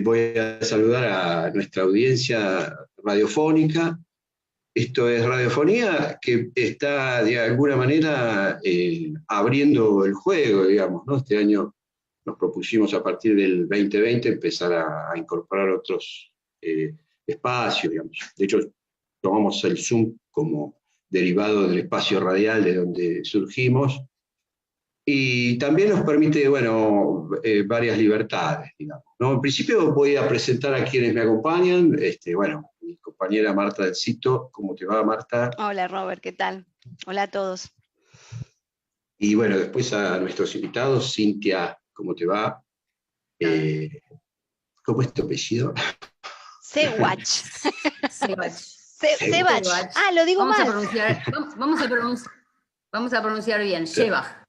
voy a saludar a nuestra audiencia radiofónica. Esto es Radiofonía, que está de alguna manera abriendo el juego, digamos, ¿no? Este año nos propusimos a partir del 2020 empezar a incorporar otros espacios, digamos. De hecho, tomamos el Zoom como derivado del espacio radial de donde surgimos, y también nos permite, bueno, varias libertades, digamos, ¿no? En principio voy a presentar a quienes me acompañan. Bueno, mi compañera Marta del Cito. ¿Cómo te va, Marta? Hola, Robert, ¿qué tal? Hola a todos. Y bueno, después a nuestros invitados. Cintia, ¿cómo te va? ¿Cómo es tu apellido? Sewach. Sebach. Ah, lo digo vamos mal. Vamos a pronunciar bien, Sebach.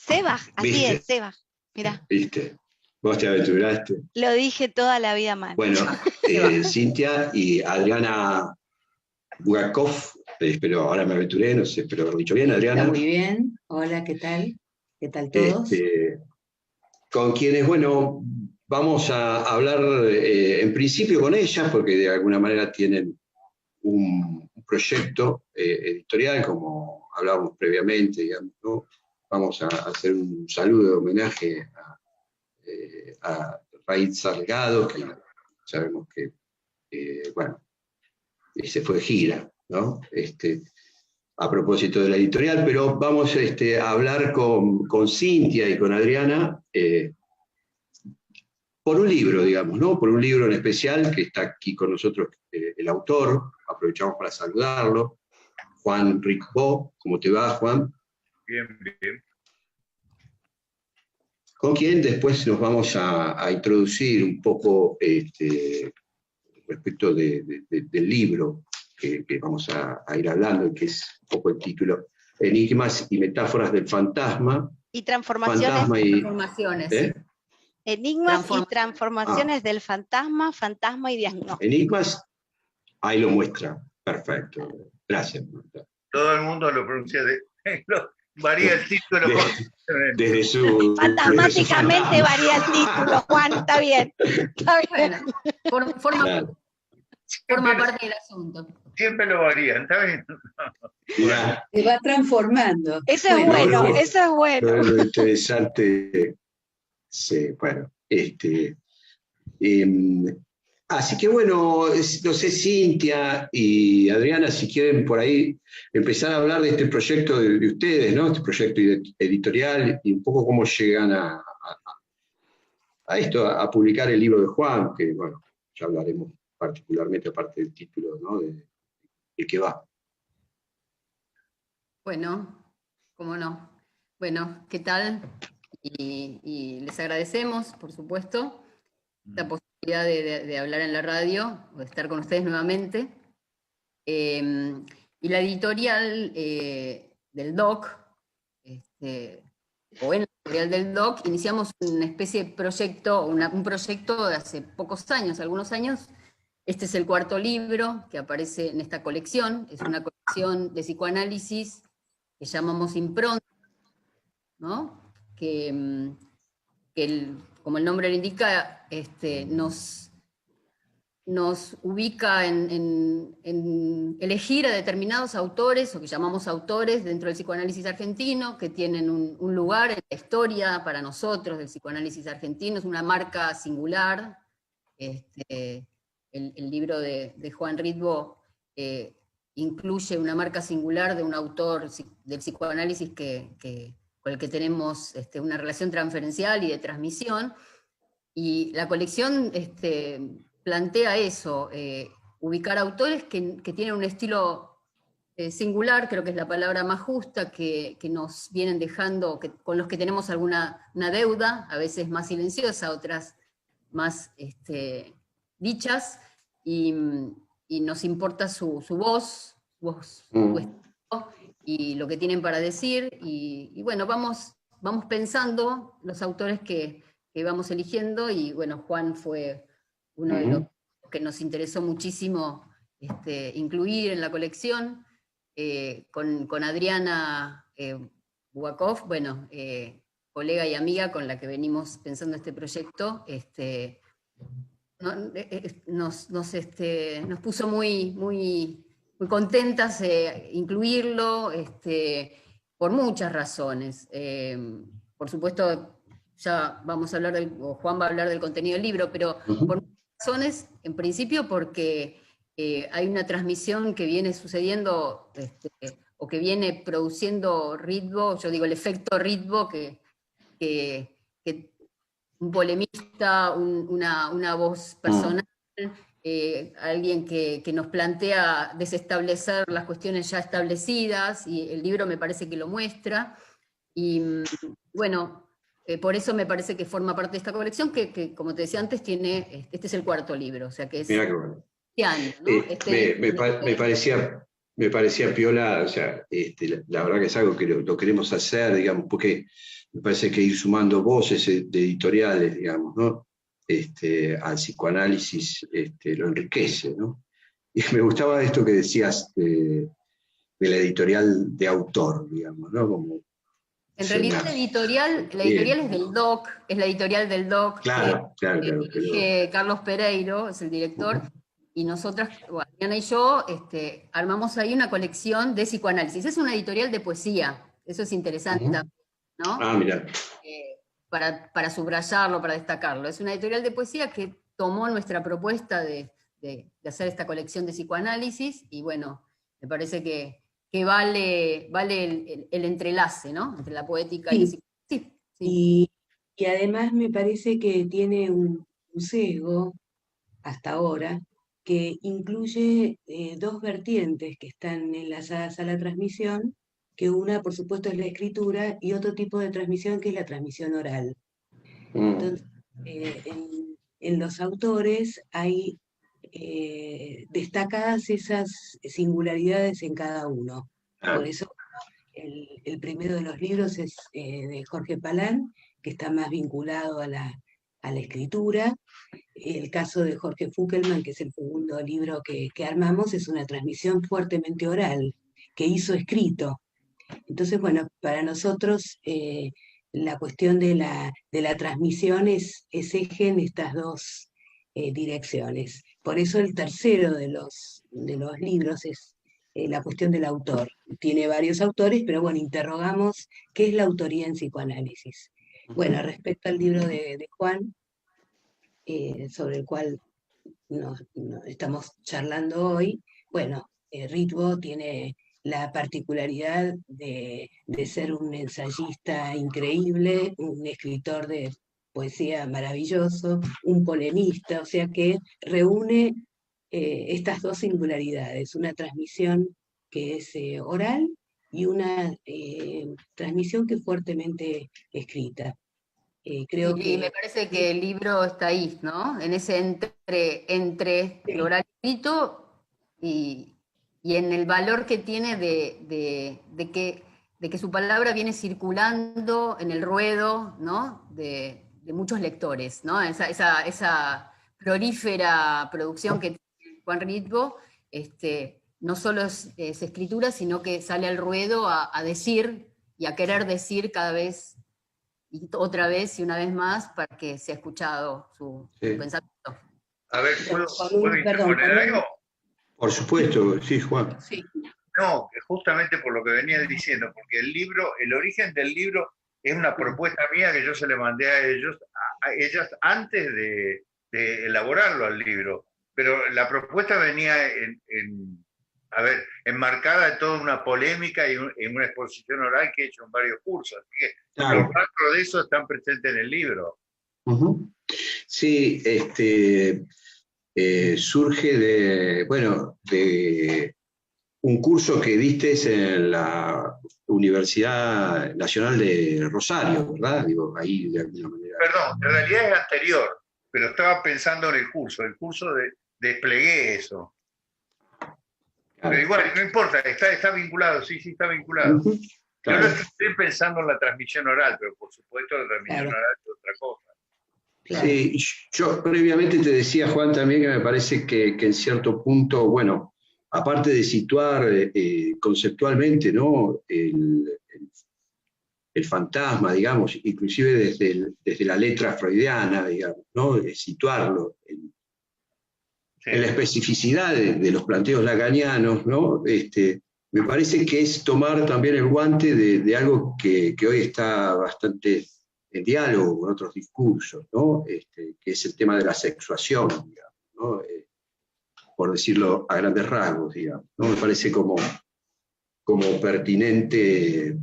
Sebach, así ¿Viste? es, Sebach. Mirá. ¿Viste? Vos te aventuraste. Lo dije toda la vida mal. Bueno, Cintia y Adriana Bugakov, pero ahora me aventuré, no sé, pero lo he dicho bien, Adriana. Está muy bien. Hola, ¿qué tal? ¿Qué tal todos? Con quienes, bueno, vamos a hablar en principio con ellas, porque de alguna manera tienen un proyecto editorial, como hablábamos previamente, digamos, ¿no? Vamos a hacer un saludo de homenaje a Raíz Salgado, que sabemos que, bueno, se fue de gira, ¿no? A propósito de la editorial, pero vamos a hablar con Cintia y con Adriana por un libro, digamos, ¿no? Por un libro en especial que está aquí con nosotros el autor. Aprovechamos para saludarlo, Juan Ricbó. ¿Cómo te va, Juan? Bien, bien. Con quien después nos vamos a introducir un poco respecto del libro que vamos a ir hablando, que es un poco el título: Enigmas y metáforas del fantasma. Y transformaciones. Transformaciones. Enigmas y transformaciones del fantasma, fantasma y diagnóstico. Enigmas, ahí lo muestra. Perfecto. Gracias, Marta. Todo el mundo lo pronuncia varía el título. Desde su... Fantasmáticamente varía el título, Juan, está bien. Está bien. Bueno, forma parte del asunto. Siempre lo varían, ¿está bien? Se va transformando. Eso es bueno, eso es bueno. Lo interesante, sí, bueno, así que bueno, no sé, Cintia y Adriana, si quieren por ahí empezar a hablar de este proyecto de ustedes, ¿no? Este proyecto editorial, y un poco cómo llegan a esto, a publicar el libro de Juan, que bueno, ya hablaremos particularmente aparte del título, ¿no? De qué va. Bueno, cómo no. Bueno, ¿qué tal? Y les agradecemos, por supuesto, la posibilidad de hablar en la radio, o de estar con ustedes nuevamente. Y la editorial del DOC, o en la editorial del DOC, iniciamos una especie de proyecto, un proyecto de hace pocos años, algunos años. Este es el cuarto libro que aparece en esta colección. Es una colección de psicoanálisis que llamamos Impronta, ¿no? Que como el nombre lo indica, nos ubica en elegir a determinados autores, o que llamamos autores dentro del psicoanálisis argentino, que tienen un lugar en la historia para nosotros del psicoanálisis argentino. Es una marca singular. El libro de Juan Ricbó incluye una marca singular de un autor del psicoanálisis con el que tenemos una relación transferencial y de transmisión, y la colección plantea eso, ubicar autores que tienen un estilo singular, creo que es la palabra más justa, que nos vienen dejando, con los que tenemos una deuda, a veces más silenciosa, otras más dichas, y nos importa su voz, su estilo, y lo que tienen para decir, y bueno, vamos pensando los autores que vamos eligiendo, y bueno, Juan fue uno de los que nos interesó muchísimo incluir en la colección, con Adriana Bugakov, bueno, colega y amiga con la que venimos pensando este proyecto. nos puso muy contentas incluirlo, por muchas razones. Por supuesto, ya vamos a hablar o Juan va a hablar del contenido del libro, pero por muchas razones, en principio porque hay una transmisión que viene sucediendo, o que viene produciendo Ritvo, yo digo el efecto Ritvo, que un polemista, una voz personal, alguien que nos plantea desestablecer las cuestiones ya establecidas, y el libro me parece que lo muestra, y bueno, por eso me parece que forma parte de esta colección, que como te decía antes, este es el 4º libro, o sea que es... Mirá que bueno. Este año, ¿no? Me parecía piola, o sea, la verdad que es algo que lo queremos hacer, digamos, porque me parece que ir sumando voces de editoriales, digamos, ¿no? Al psicoanálisis lo enriquece, ¿no? Y me gustaba esto que decías de la editorial de autor, digamos, ¿no? Como, en realidad la editorial es del DOC, es la editorial del DOC, claro, que Carlos Pereiro es el director, y nosotras, Diana y yo, armamos ahí una colección de psicoanálisis. Es una editorial de poesía, eso es interesante, ¿no? Ah, mirá. Para subrayarlo, para destacarlo. Es una editorial de poesía que tomó nuestra propuesta de hacer esta colección de psicoanálisis, y bueno, me parece que vale el entrelace, ¿no? Entre la poética y el psicoanálisis. Sí. Y además me parece que tiene un sesgo, hasta ahora, que incluye 2 vertientes que están enlazadas a la transmisión, que una, por supuesto, es la escritura, y otro tipo de transmisión que es la transmisión oral. Entonces, en los autores hay destacadas esas singularidades en cada uno. Por eso el primero de los libros es de Jorge Palán, que está más vinculado a la escritura. El caso de Jorge Fuckelman, que es el segundo libro que armamos, es una transmisión fuertemente oral, que hizo escrito. Entonces, bueno, para nosotros la cuestión de la transmisión es eje en estas 2 direcciones. Por eso el tercero de los libros es la cuestión del autor. Tiene varios autores, pero bueno, interrogamos qué es la autoría en psicoanálisis. Bueno, respecto al libro de Juan, sobre el cual estamos charlando hoy, bueno, Ritvo tiene la particularidad de ser un ensayista increíble, un escritor de poesía maravilloso, un polemista, o sea que reúne estas 2 singularidades, una transmisión que es oral y una transmisión que es fuertemente escrita. Creo que... Y me parece que el libro está ahí, ¿no? En ese entre el oral escrito y en el valor que tiene de que su palabra viene circulando en el ruedo, ¿no? De muchos lectores, ¿no? Esa prolífera producción que tiene Juan Ritvo, no solo es escritura, sino que sale al ruedo a decir y a querer decir cada vez y otra vez y una vez más para que sea escuchado su pensamiento. A ver, ¿puedo interponer algo? Por supuesto, sí, Juan. Sí. No, justamente por lo que venía diciendo, porque el origen del libro es una propuesta mía que yo se le mandé a ellas antes de elaborarlo al libro, pero la propuesta venía enmarcada de toda una polémica y en una exposición oral que he hecho en varios cursos. Así que los rastros de eso están presentes en el libro. Sí, surge de un curso que diste en la Universidad Nacional de Rosario, ¿verdad? Digo, ahí de alguna manera. Perdón, en realidad es anterior, pero estaba pensando en el curso desplegué eso. Claro. Pero igual, no importa, está vinculado, sí, está vinculado. Claro. Yo no estoy pensando en la transmisión oral, pero por supuesto la transmisión oral es otra cosa. Claro. Sí, yo previamente te decía, Juan, también que me parece que en cierto punto, bueno, aparte de situar conceptualmente, ¿no? el fantasma, digamos, inclusive desde la letra freudiana, digamos, ¿no? Situarlo en la especificidad de los planteos lacanianos, ¿no? Me parece que es tomar también el guante de algo que hoy está bastante en diálogo con otros discursos, ¿no? Que es el tema de la sexuación, digamos, ¿no? Por decirlo a grandes rasgos, digamos, ¿no? Me parece como pertinente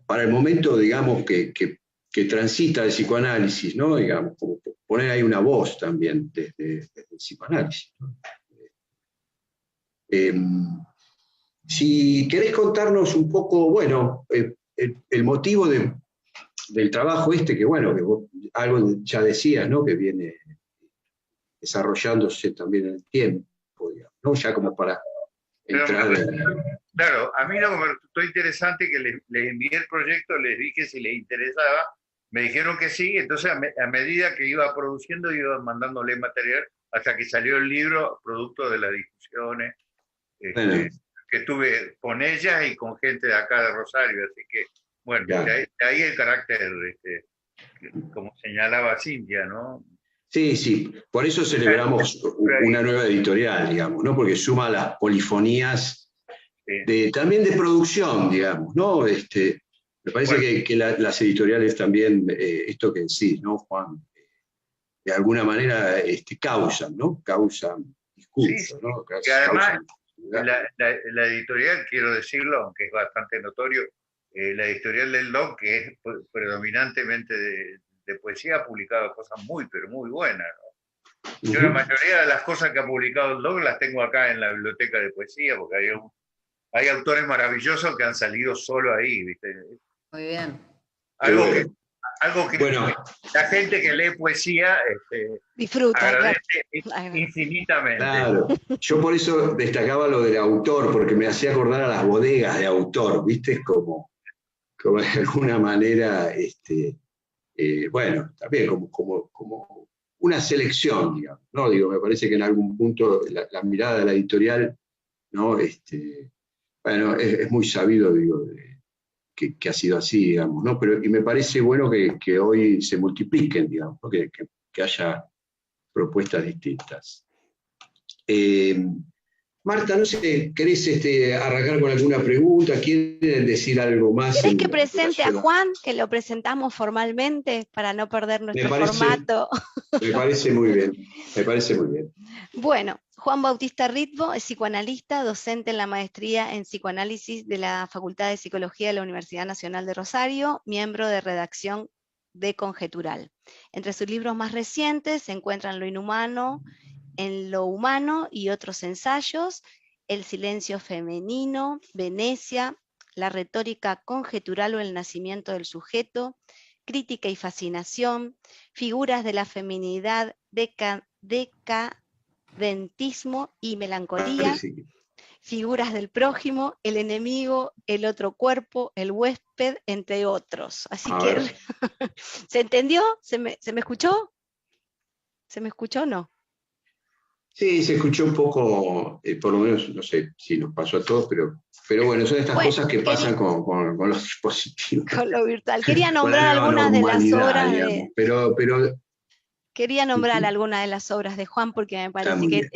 para el momento, digamos, que transita el psicoanálisis, ¿no? Digamos, como poner ahí una voz también desde el psicoanálisis, ¿no? Si querés contarnos un poco, bueno, el motivo del trabajo que bueno, que vos algo ya decías, ¿no? Que viene desarrollándose también en el tiempo, digamos, ¿no? Ya como para entrar Claro, a mí lo que me resultó interesante que les envié el proyecto, les dije si les interesaba, me dijeron que sí, entonces a medida que iba produciendo iba mandándole material hasta que salió el libro, producto de las discusiones que tuve con ellas y con gente de acá de Rosario, así que, bueno, de ahí el carácter, como señalaba Cintia, ¿no? Sí, por eso celebramos una nueva editorial, digamos, ¿no? Porque suma las polifonías también de producción, digamos, ¿no? Me parece que las editoriales también, esto que decís, ¿no, Juan? De alguna manera causan, ¿no? Causan discurso, ¿no? Y además, la editorial, quiero decirlo, aunque es bastante notorio, la editorial del LOC, que es predominantemente de poesía, ha publicado cosas pero muy buenas, ¿no? Yo la mayoría de las cosas que ha publicado el LOC las tengo acá en la biblioteca de poesía, porque hay autores maravillosos que han salido solo ahí, ¿viste? Muy bien. Algo que bueno, la gente que lee poesía disfruta, agradece infinitamente. Claro, yo por eso destacaba lo del autor, porque me hacía acordar a las bodegas de autor, ¿viste? Como de alguna manera, bueno, también como una selección, digamos, ¿no? Digo, me parece que en algún punto la mirada de la editorial, ¿no? Bueno, es muy sabido, digo, que ha sido así, digamos, ¿no? Y me parece bueno que hoy se multipliquen, digamos, ¿no? Que haya propuestas distintas. Marta, no sé, ¿querés arrancar con alguna pregunta? ¿Quieren decir algo más? ¿Querés que presente a Juan, que lo presentamos formalmente para no perder nuestro formato? Me parece muy bien, me parece muy bien. Bueno, Juan Bautista Ritvo es psicoanalista, docente en la maestría en psicoanálisis de la Facultad de Psicología de la Universidad Nacional de Rosario, miembro de redacción de Conjetural. Entre sus libros más recientes se encuentran Lo inhumano, En lo humano y otros ensayos, El silencio femenino, Venecia, La retórica conjetural o el nacimiento del sujeto, Crítica y fascinación, Figuras de la feminidad, decadentismo y melancolía, Figuras del prójimo, El enemigo, El otro cuerpo, El huésped, entre otros. Así que, ¿se entendió? ¿Se me escuchó? ¿Se me escuchó o no? Sí, se escuchó un poco, por lo menos, no sé si nos pasó a todos, pero bueno, son estas cosas que pasan con los dispositivos. Con lo virtual. Quería nombrar algunas de las obras de... Pero quería nombrar algunas de las obras de Juan porque me parece que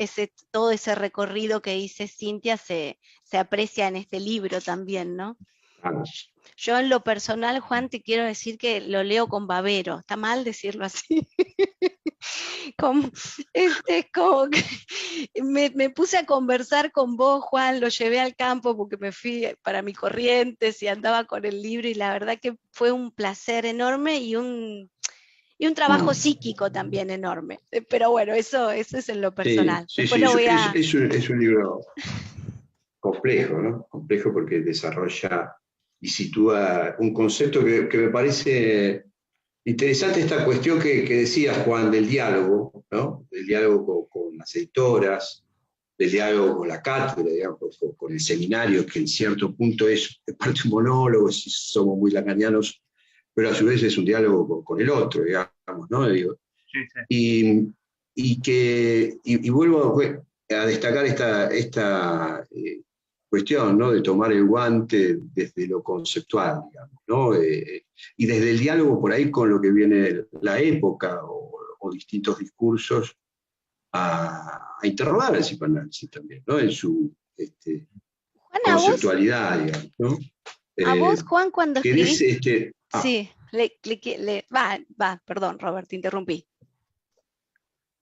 todo ese recorrido que dice Cintia se aprecia en este libro también, ¿no? Yo en lo personal, Juan, te quiero decir que lo leo con babero. ¿Está mal decirlo así? Como que me puse a conversar con vos, Juan, lo llevé al campo porque me fui para mi Corrientes y andaba con el libro y la verdad que fue un placer enorme y un trabajo psíquico también enorme. Pero bueno, eso es en lo personal. Sí, es un libro complejo, ¿no? Complejo porque desarrolla y sitúa un concepto que me parece interesante, esta cuestión que decía Juan del diálogo, ¿no? Del diálogo con las editoras, del diálogo con la cátedra, digamos, con el seminario, que en cierto punto es parte un monólogo, si somos muy lacanianos, pero a su vez es un diálogo con el otro, digamos, ¿no? Digo, sí. Y vuelvo a destacar cuestión, ¿no? De tomar el guante desde lo conceptual, digamos, ¿no? Y desde el diálogo por ahí con lo que viene la época o distintos discursos a interrogar el psicoanálisis también, ¿no? En su Juan, conceptualidad, digamos, ¿no? A vos, Juan, cuando escribís... Sí, perdón, Robert, te interrumpí.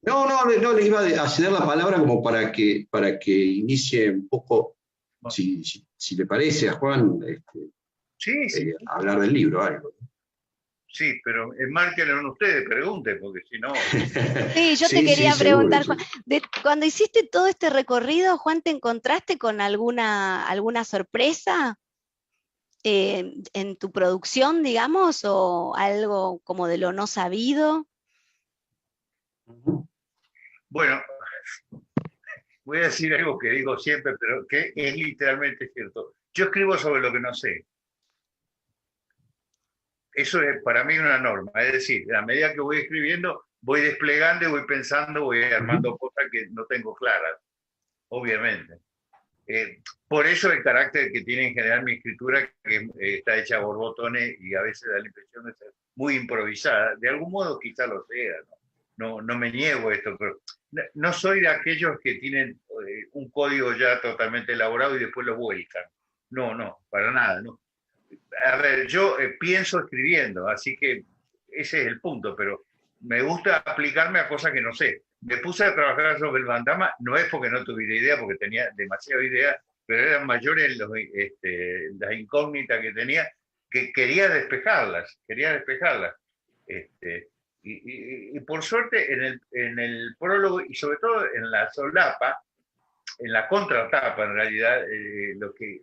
No, le iba a ceder la palabra como para que inicie un poco, si le parece a Juan, sí. hablar del libro, algo. Sí, pero enmárquenlo en ustedes, pregunten, porque si no... Sí, yo te quería preguntar, Juan, cuando hiciste todo este recorrido, Juan, ¿te encontraste con alguna sorpresa en tu producción, digamos, o algo como de lo no sabido? Bueno, voy a decir algo que digo siempre, pero que es literalmente cierto. Yo escribo sobre lo que no sé. Eso es para mí una norma. Es decir, a medida que voy escribiendo, voy desplegando, voy pensando, voy armando cosas que no tengo claras, obviamente. Por eso el carácter que tiene en general mi escritura, que está hecha a borbotones y a veces da la impresión de ser muy improvisada. De algún modo quizá lo sea, ¿no? No me niego a esto, pero no soy de aquellos que tienen un código ya totalmente elaborado y después lo vuelcan. No, para nada, no. A ver, yo pienso escribiendo, así que ese es el punto, pero me gusta aplicarme a cosas que no sé. Me puse a trabajar sobre el Bandama, no es porque no tuviera idea, porque tenía demasiada idea, pero eran mayores las incógnitas que tenía, que quería despejarlas. Y por suerte en el prólogo y sobre todo en la solapa, en la contratapa en realidad, lo que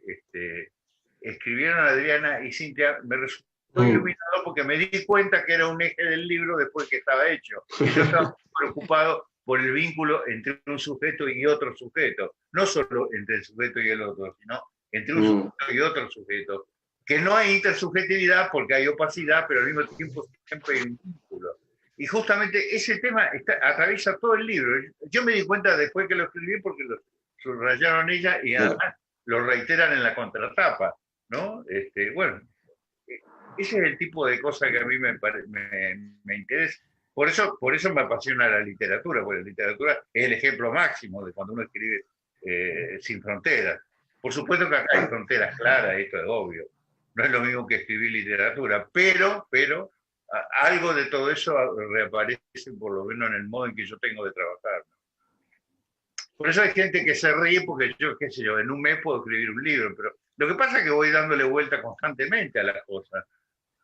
escribieron Adriana y Cintia me resultó iluminado porque me di cuenta que era un eje del libro después que estaba hecho. Y yo estaba preocupado por el vínculo entre un sujeto y otro sujeto, no solo entre el sujeto y el otro, sino entre un sujeto y otro sujeto, que no hay intersubjetividad porque hay opacidad, pero al mismo tiempo siempre hay un vínculo. Y justamente ese tema atraviesa todo el libro. Yo me di cuenta después que lo escribí porque lo subrayaron ella y además lo reiteran en la contratapa, ¿no? Bueno, ese es el tipo de cosa que a mí me interesa. Por eso me apasiona la literatura, porque la literatura es el ejemplo máximo de cuando uno escribe sin fronteras. Por supuesto que acá hay fronteras claras, esto es obvio. No es lo mismo que escribir literatura, pero algo de todo eso reaparece por lo menos en el modo en que yo tengo de trabajar. Por eso hay gente que se ríe porque yo, qué sé yo, en un mes puedo escribir un libro, pero lo que pasa es que voy dándole vuelta constantemente a las cosas.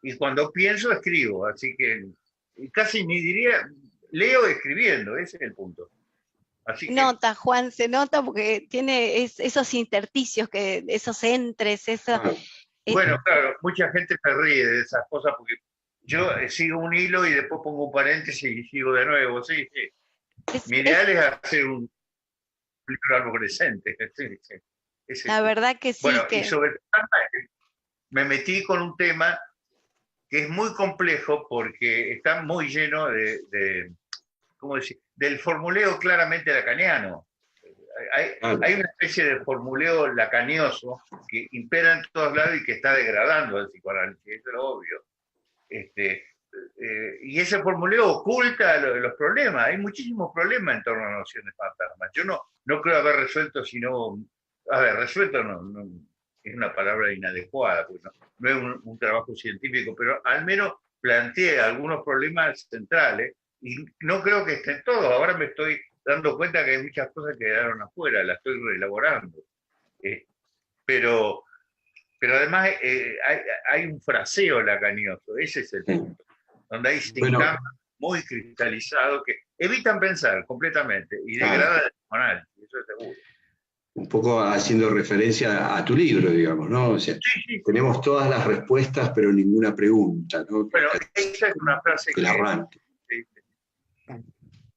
Y cuando pienso, escribo, así que casi ni diría, leo escribiendo, ese es el punto. Así que, nota, Juan, se nota porque tiene esos intersticios, esos entres, eso... Bueno, claro, mucha gente se ríe de esas cosas porque yo sigo un hilo y después pongo un paréntesis y sigo de nuevo, sí. Mi ideal es hacer un libro arborescente. Sí. La verdad que sí. Bueno, y sobre me metí con un tema que es muy complejo porque está muy lleno ¿cómo decir?, del formuleo claramente lacaniano. Hay una especie de formuleo lacanioso que impera en todos lados y que está degradando al psicoanálisis, eso es lo obvio. Y ese formuleo oculta los problemas. Hay muchísimos problemas en torno a nociones fantasmas. Yo no creo haber resuelto, resuelto no es una palabra inadecuada, porque no es un trabajo científico, pero al menos planteé algunos problemas centrales y no creo que estén todos. Ahora me estoy dando cuenta que hay muchas cosas que quedaron afuera, las estoy reelaborando. Pero además hay un fraseo lacanioso, ese es el punto, donde hay síntomas muy cristalizados que evitan pensar completamente y degradan el psicoanálisis, eso es seguro. Un poco haciendo referencia a tu libro, digamos, ¿no? O sea, sí. Tenemos todas las respuestas, pero ninguna pregunta, ¿no? Bueno, esa es una frase que arranque.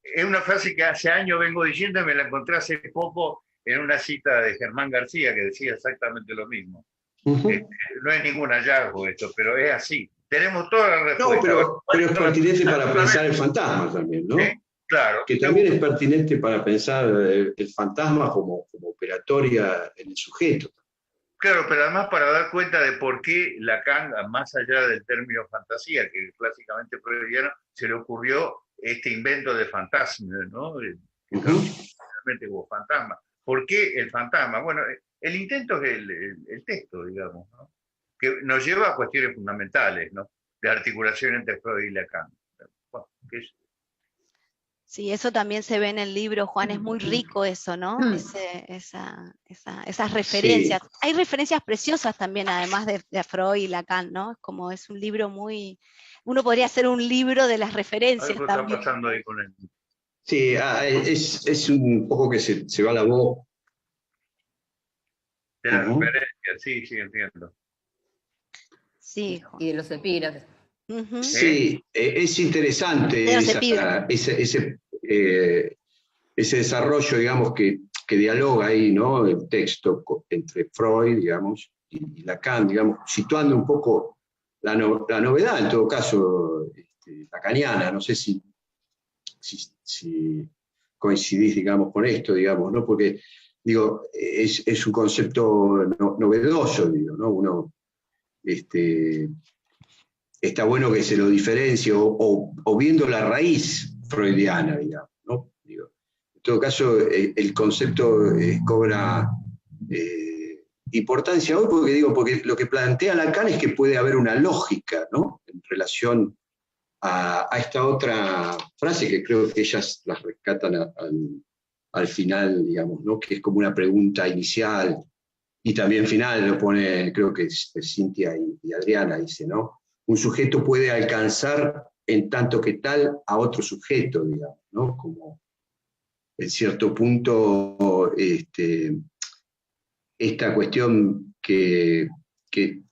Es una frase que hace años vengo diciendo y me la encontré hace poco en una cita de Germán García que decía exactamente lo mismo. No es ningún hallazgo esto, pero es así. Tenemos todas las respuestas. No, pero es pertinente para pensar en fantasmas también, ¿no? Claro. Que también es pertinente para pensar el fantasma como operatoria en el sujeto. Claro, pero además para dar cuenta de por qué Lacan, más allá del término fantasía, que clásicamente freudiano, se le ocurrió este invento de fantasma, ¿no? Realmente como fantasma. ¿Por qué el fantasma? Bueno, el intento es el texto, digamos, ¿no? Que nos lleva a cuestiones fundamentales, ¿no? De articulación entre Freud y Lacan. Bueno, sí, eso también se ve en el libro, Juan, es muy rico eso, ¿no? Esas referencias. Sí. Hay referencias preciosas también, además de Freud y Lacan, ¿no? Como es un libro muy... Uno podría hacer un libro de las referencias algo también. Está pasando ahí con él. Sí, es un poco que se va la voz. De las referencias, sí, entiendo. Sí, Juan. Y de los epígrafes. Sí, es interesante ese desarrollo, digamos, que dialoga ahí, ¿no? El texto entre Freud, digamos, y Lacan, digamos, situando un poco la novedad, en todo caso, lacaniana. No sé si coincidís, digamos, con esto, digamos, ¿no? Porque, digo, es un concepto novedoso, digo, ¿no? Uno, está bueno que se lo diferencie o viendo la raíz freudiana, digamos, ¿no? Digo, en todo caso, el concepto cobra importancia hoy porque lo que plantea Lacan es que puede haber una lógica, ¿no? En relación a esta otra frase que creo que ellas las rescatan al final, digamos, ¿no? Que es como una pregunta inicial y también final, lo pone, creo que es Cintia y Adriana, dice, ¿no? Un sujeto puede alcanzar en tanto que tal a otro sujeto, digamos, ¿no? Como en cierto punto esta cuestión que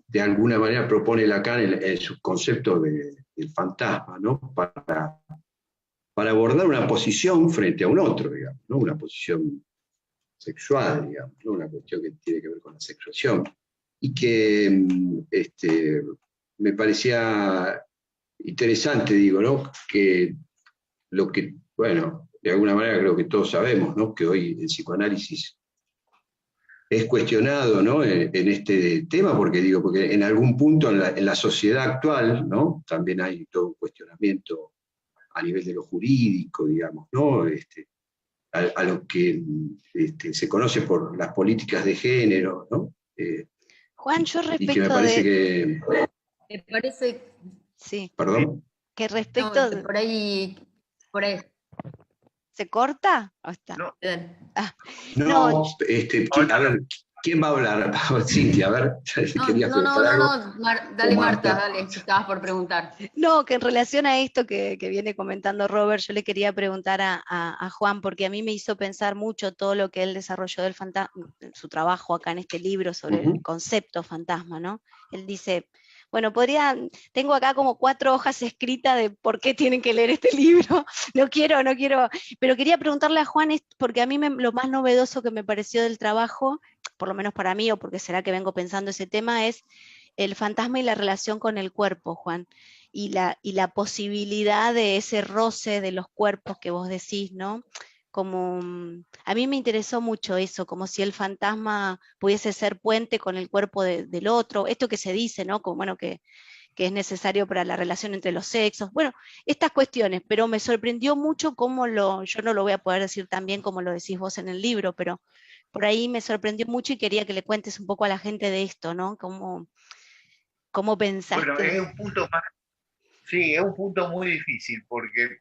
de alguna manera propone Lacan en su concepto del fantasma, ¿no? Para abordar una posición frente a un otro, digamos, ¿no? Una posición sexual, digamos, ¿no? Una cuestión que tiene que ver con la sexuación. Y que me parecía interesante, digo, ¿no? Que lo que, bueno, de alguna manera creo que todos sabemos, ¿no? Que hoy el psicoanálisis es cuestionado, ¿no? En este tema, porque en algún punto en la sociedad actual, ¿no? También hay todo un cuestionamiento a nivel de lo jurídico, digamos, ¿no? A lo que se conoce por las políticas de género, ¿no? Juan, yo respecto y que me parece que... Me parece... Sí. ¿Perdón? Que respecto... No, por ahí... ¿Se corta? ¿O está? No. No, a ver, ¿quién va a hablar? Cintia, a ver. Dale Marta, dale, si estabas por preguntar. No, que en relación a esto que viene comentando Robert, yo le quería preguntar a Juan, porque a mí me hizo pensar mucho todo lo que él desarrolló del fantasma, su trabajo acá en este libro sobre el concepto fantasma, ¿no? Él dice... Bueno, tengo acá como 4 hojas escritas de por qué tienen que leer este libro. No quiero, pero quería preguntarle a Juan, porque a mí lo más novedoso que me pareció del trabajo, por lo menos para mí, o porque será que vengo pensando ese tema, es el fantasma y la relación con el cuerpo, Juan, y la posibilidad de ese roce de los cuerpos que vos decís, ¿no? Como, a mí me interesó mucho eso, como si el fantasma pudiese ser puente con el cuerpo del otro, esto que se dice, ¿no? Como, bueno, que es necesario para la relación entre los sexos, bueno, estas cuestiones, pero me sorprendió mucho yo no lo voy a poder decir tan bien como lo decís vos en el libro, pero por ahí me sorprendió mucho y quería que le cuentes un poco a la gente de esto, ¿no? ¿Cómo pensaste? Bueno, es un punto muy difícil, porque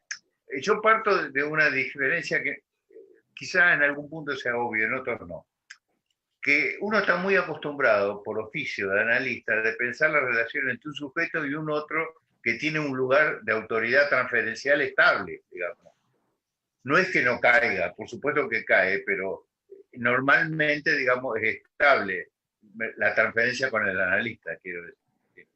yo parto de una diferencia que quizá en algún punto sea obvio, en otros no. Que uno está muy acostumbrado, por oficio de analista, de pensar la relación entre un sujeto y un otro que tiene un lugar de autoridad transferencial estable, digamos. No es que no caiga, por supuesto que cae, pero normalmente, digamos, es estable la transferencia con el analista, quiero decir.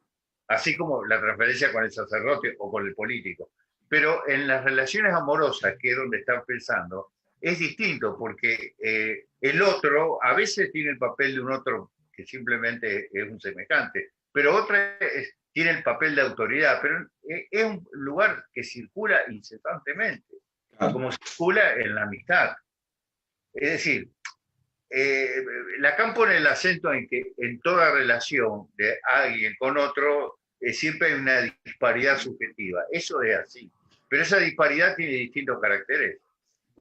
Así como la transferencia con el sacerdote o con el político. Pero en las relaciones amorosas, que es donde están pensando, es distinto, porque el otro a veces tiene el papel de un otro que simplemente es un semejante, pero otra tiene el papel de autoridad, pero es un lugar que circula incesantemente. como circula en la amistad. Es decir, Lacan pone el acento en que en toda relación de alguien con otro siempre hay una disparidad subjetiva. Eso es así. Pero esa disparidad tiene distintos caracteres.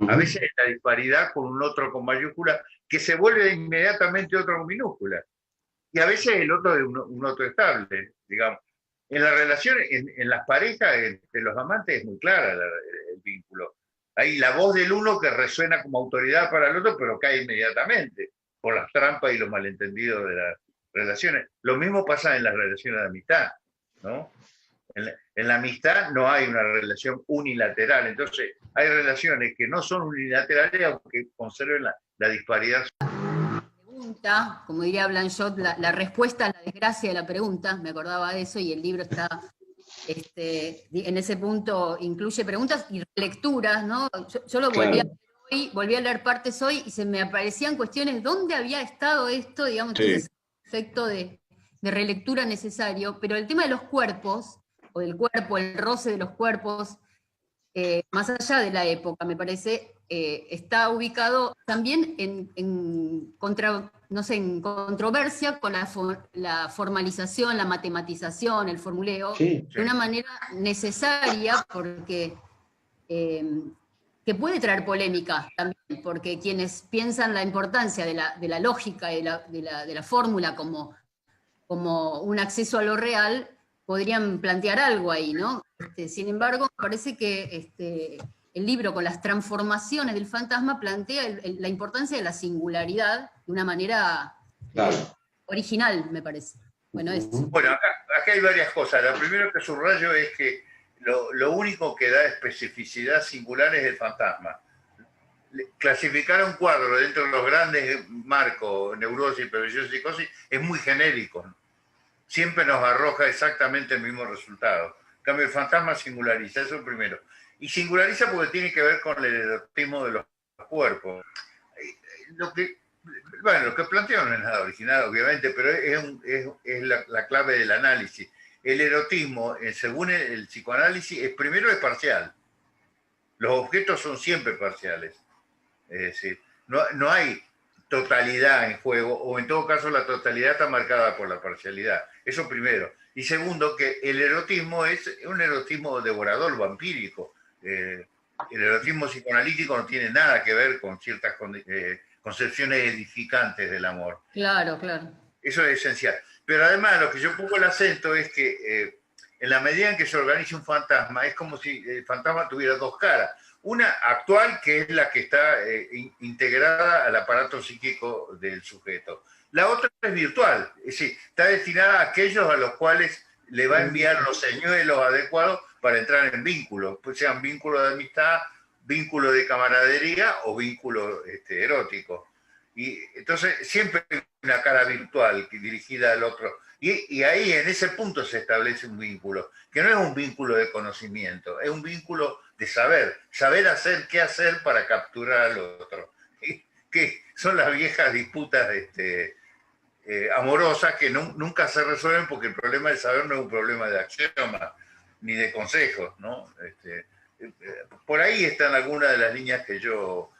A veces es la disparidad con un otro con mayúscula que se vuelve inmediatamente otro con minúscula. Y a veces el otro es un otro estable, digamos. En las relaciones, en las parejas, entre los amantes es muy clara el vínculo. Hay la voz del uno que resuena como autoridad para el otro, pero cae inmediatamente por las trampas y los malentendidos de las relaciones. Lo mismo pasa en las relaciones de amistad, ¿no? En la amistad no hay una relación unilateral, entonces hay relaciones que no son unilaterales aunque conserven la disparidad. Pregunta, como diría Blanchot, la respuesta a la desgracia de la pregunta, me acordaba de eso, y el libro está en ese punto, incluye preguntas y lecturas, ¿no? Yo lo volví a leer hoy, volví a leer partes hoy y se me aparecían cuestiones, ¿dónde había estado esto? Digamos, ese efecto de relectura necesario, pero el tema de los cuerpos, o del cuerpo, el roce de los cuerpos, más allá de la época, me parece, está ubicado también en controversia con la formalización, la matematización, el formuleo, de una manera necesaria, porque que puede traer polémica también, porque quienes piensan la importancia de la lógica y de la fórmula como un acceso a lo real, podrían plantear algo ahí, ¿no? Sin embargo, me parece que el libro, con las transformaciones del fantasma, plantea la importancia de la singularidad de una manera original, me parece. Bueno, acá hay varias cosas. Lo primero que subrayo es que lo único que da especificidad singular es el fantasma. Clasificar un cuadro dentro de los grandes marcos, neurosis, prevención y psicosis, es muy genérico, ¿no? Siempre nos arroja exactamente el mismo resultado. En cambio, el fantasma singulariza, eso es lo primero. Y singulariza porque tiene que ver con el erotismo de los cuerpos. Lo que planteo no es nada original, obviamente, pero es la clave del análisis. El erotismo, según el psicoanálisis, primero es parcial. Los objetos son siempre parciales. Es decir, no hay totalidad en juego, o en todo caso la totalidad está marcada por la parcialidad. Eso primero. Y segundo, que el erotismo es un erotismo devorador, vampírico. El erotismo psicoanalítico no tiene nada que ver con ciertas concepciones edificantes del amor. Claro. Eso es esencial. Pero además lo que yo pongo el acento es que en la medida en que se organiza un fantasma, es como si el fantasma tuviera dos caras. Una actual, que es la que está integrada al aparato psíquico del sujeto. La otra es virtual, es decir, está destinada a aquellos a los cuales le va a enviar los señuelos adecuados para entrar en vínculos, pues sean vínculos de amistad, vínculos de camaradería o vínculos eróticos. Y entonces siempre hay una cara virtual dirigida al otro. Y ahí, en ese punto, se establece un vínculo, que no es un vínculo de conocimiento, es un vínculo de saber hacer qué hacer para capturar al otro. Que son las viejas disputas amorosas que nunca se resuelven, porque el problema del saber no es un problema de axioma ni de consejos, ¿no? Por ahí están algunas de las líneas que yo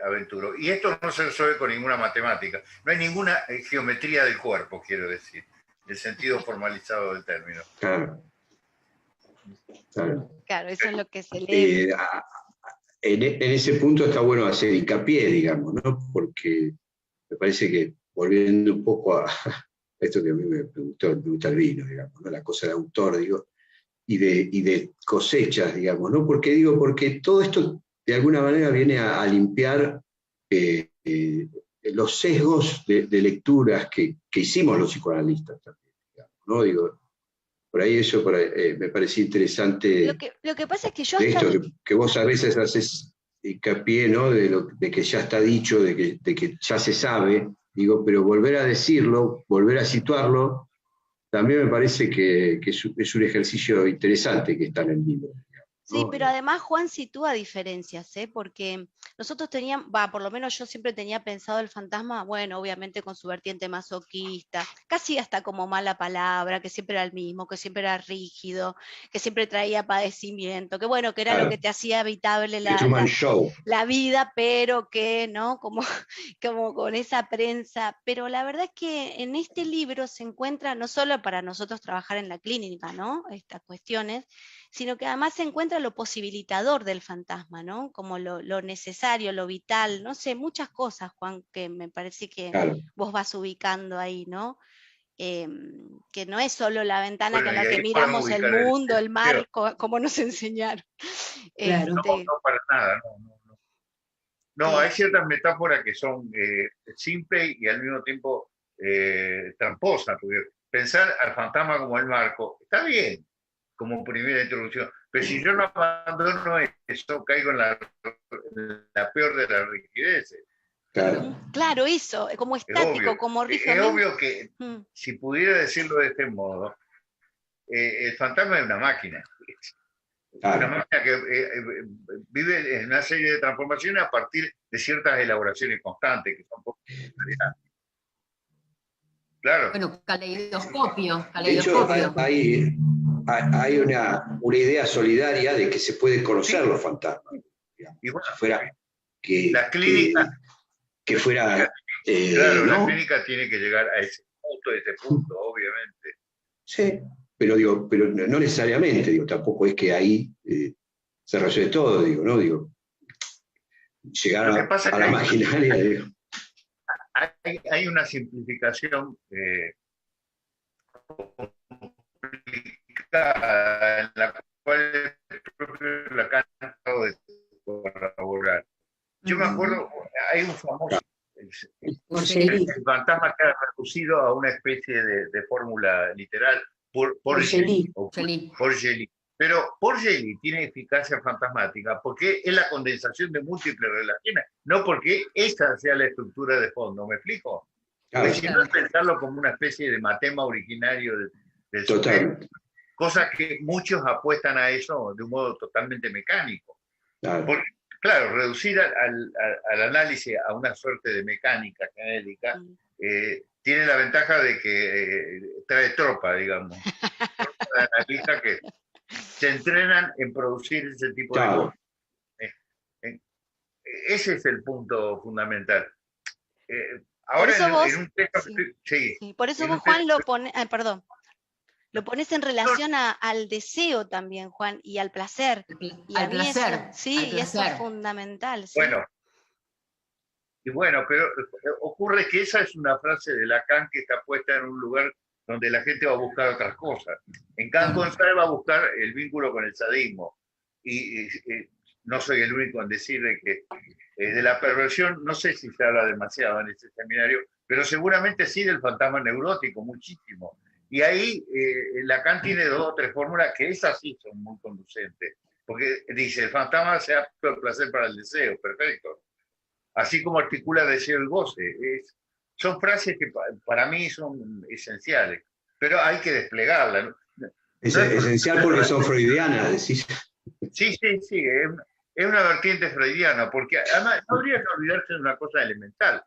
aventuro. Y esto no se resuelve con ninguna matemática. No hay ninguna geometría del cuerpo, quiero decir, el sentido formalizado del término. Claro, eso es lo que se lee. En ese punto está bueno hacer hincapié, digamos, ¿no? Porque me parece que, volviendo un poco a esto que a mí me gusta el vino, digamos, ¿no? La cosa de autor, digo, y de cosechas, digamos, ¿no? Porque todo esto de alguna manera viene a limpiar los sesgos de lecturas que hicimos los psicoanalistas también, digamos, ¿no? Digo, por ahí eso me parecía interesante. Lo que pasa es que yo... que vos a veces haces hincapié, ¿no? De que ya está dicho, de que ya se sabe, digo, pero volver a decirlo, volver a situarlo, también me parece que es un ejercicio interesante que está en el libro. Sí, pero además Juan sitúa diferencias, porque nosotros teníamos, por lo menos yo siempre tenía pensado el fantasma, bueno, obviamente con su vertiente masoquista, casi hasta como mala palabra, que siempre era el mismo, que siempre era rígido, que siempre traía padecimiento, que bueno, que era lo que te hacía habitable la vida, pero que, ¿no? Como con esa prensa. Pero la verdad es que en este libro se encuentra, no solo para nosotros trabajar en la clínica, ¿no? Estas cuestiones, sino que además se encuentra lo posibilitador del fantasma, ¿no? Como lo necesario, lo vital, no sé, muchas cosas, Juan, que me parece que vos vas ubicando ahí, ¿no? Que no es solo la ventana con la que miramos el mundo, el mar, como nos enseñaron. Claro. No, para nada, no, hay ciertas metáforas que son simples y al mismo tiempo tramposas, porque pensar al fantasma como el marco está bien, como primera introducción, pero si yo no abandono eso, caigo en la peor de las rigideces. Claro, eso, como estático, como rígido. Es obvio que, si pudiera decirlo de este modo, el fantasma es una máquina. Una máquina que vive en una serie de transformaciones a partir de ciertas elaboraciones constantes, que son poco. Claro. Bueno, caleidoscopio. De hecho, hay una idea solidaria de que se puede conocer los fantasmas. Y bueno, si fuera la clínica. Que fuera. Claro, ¿no? la clínica tiene que llegar a ese punto, obviamente. Sí, pero no necesariamente, tampoco es que ahí se resuelve todo, ¿no? Llegar a la maquinaria. Hay una simplificación complicada en la cual el propio Lacan ha tratado de colaborar. Yo me acuerdo, hay un famoso, el fantasma queda reducido a una especie de fórmula literal por Gelli. Pero por Gelli tiene eficacia fantasmática porque es la condensación de múltiples relaciones, no porque esa sea la estructura de fondo. ¿Me explico? Porque si no es pensarlo como una especie de matema originario del sujeto, cosa que muchos apuestan a eso de un modo totalmente mecánico. Porque, claro, reducir al análisis a una suerte de mecánica genérica tiene la ventaja de que trae tropa, digamos. De analistas que se entrenan en producir ese tipo de cosas. Ese es el punto fundamental. Ahora en un texto... Sí, por eso vos, Juan, lo pones... perdón. Lo pones en relación al deseo también, Juan, y al placer. Y al placer. Y eso es fundamental. ¿Sí? Bueno, pero ocurre que esa es una frase de Lacan que está puesta en un lugar donde la gente va a buscar otras cosas. En Kant González va a buscar el vínculo con el sadismo. Y no soy el único en decir que de la perversión, no sé si se habla demasiado en este seminario, pero seguramente sí del fantasma neurótico, muchísimo. Y ahí Lacan tiene 2 o 3 fórmulas que esas sí son muy conducentes. Porque dice, el fantasma se apto al placer para el deseo, perfecto. Así como articula deseo y goce. Son frases que para mí son esenciales, pero hay que desplegarlas. Es esencial porque son freudianas, decís. Sí, es una vertiente freudiana, porque además no habría que olvidarse de una cosa elemental.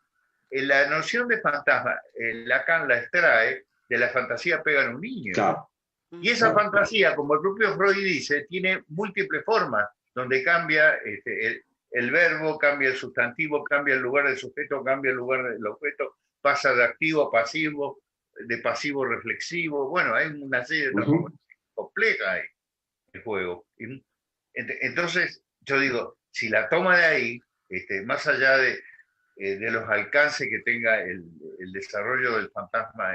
La noción de fantasma, Lacan la extrae de la fantasía pega en un niño. Claro. Y esa fantasía, como el propio Freud dice, tiene múltiples formas, donde cambia el verbo, cambia el sustantivo, cambia el lugar del sujeto, cambia el lugar del objeto, pasa de activo a pasivo, de pasivo reflexivo. Bueno, hay una serie de transformaciones complejas ahí, el juego. Entonces, yo digo, si la toma de ahí, más allá de los alcances que tenga el desarrollo del fantasma,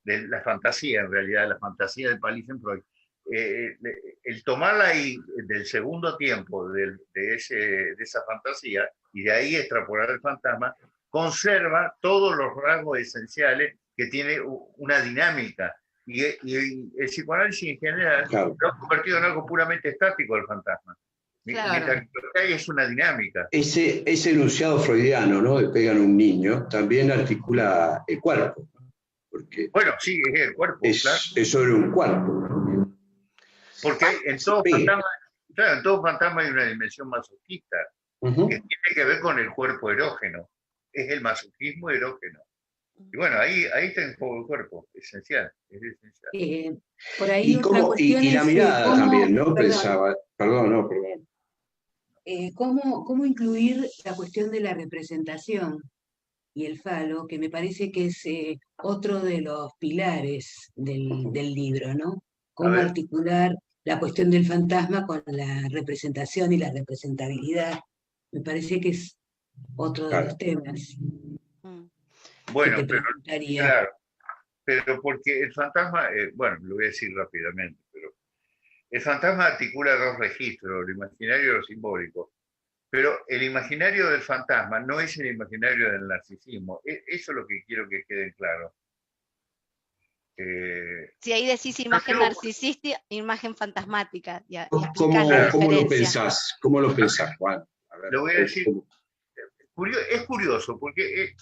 de la fantasía, en realidad, la fantasía de Palisenfreud, el tomarla ahí del segundo tiempo de esa fantasía y de ahí extrapolar el fantasma, conserva todos los rasgos esenciales que tiene una dinámica. Y el psicoanálisis en general lo ha convertido en algo puramente estático del fantasma. Mientras que lo que hay es una dinámica. Ese enunciado freudiano, ¿no? De pegan a un niño, también articula el cuerpo. Porque bueno, sí, es el cuerpo, claro. Es sobre un cuerpo, ¿no? Porque en todo fantasma Claro, en todo fantasma hay una dimensión masoquista, que tiene que ver con el cuerpo erógeno. Es el masoquismo erógeno. Y bueno, ahí está en juego el cuerpo, esencial, es esencial. Por ahí y la mirada también, ¿no? Pensaba, perdón. ¿Cómo incluir la cuestión de la representación y el falo, que me parece que es otro de los pilares del libro, ¿no? Cómo articular la cuestión del fantasma con la representación y la representabilidad. Me parece que es otro de los temas. Bueno, claro, pero porque el fantasma, bueno, lo voy a decir rápidamente, pero el fantasma articula dos registros, lo imaginario y lo simbólico. Pero el imaginario del fantasma no es el imaginario del narcisismo. Eso es lo que quiero que quede claro. Si ahí decís imagen narcisista, imagen fantasmática. ¿Cómo lo pensás? ¿Cómo lo pensás, Juan? A ver, lo voy a decir. Es curioso, porque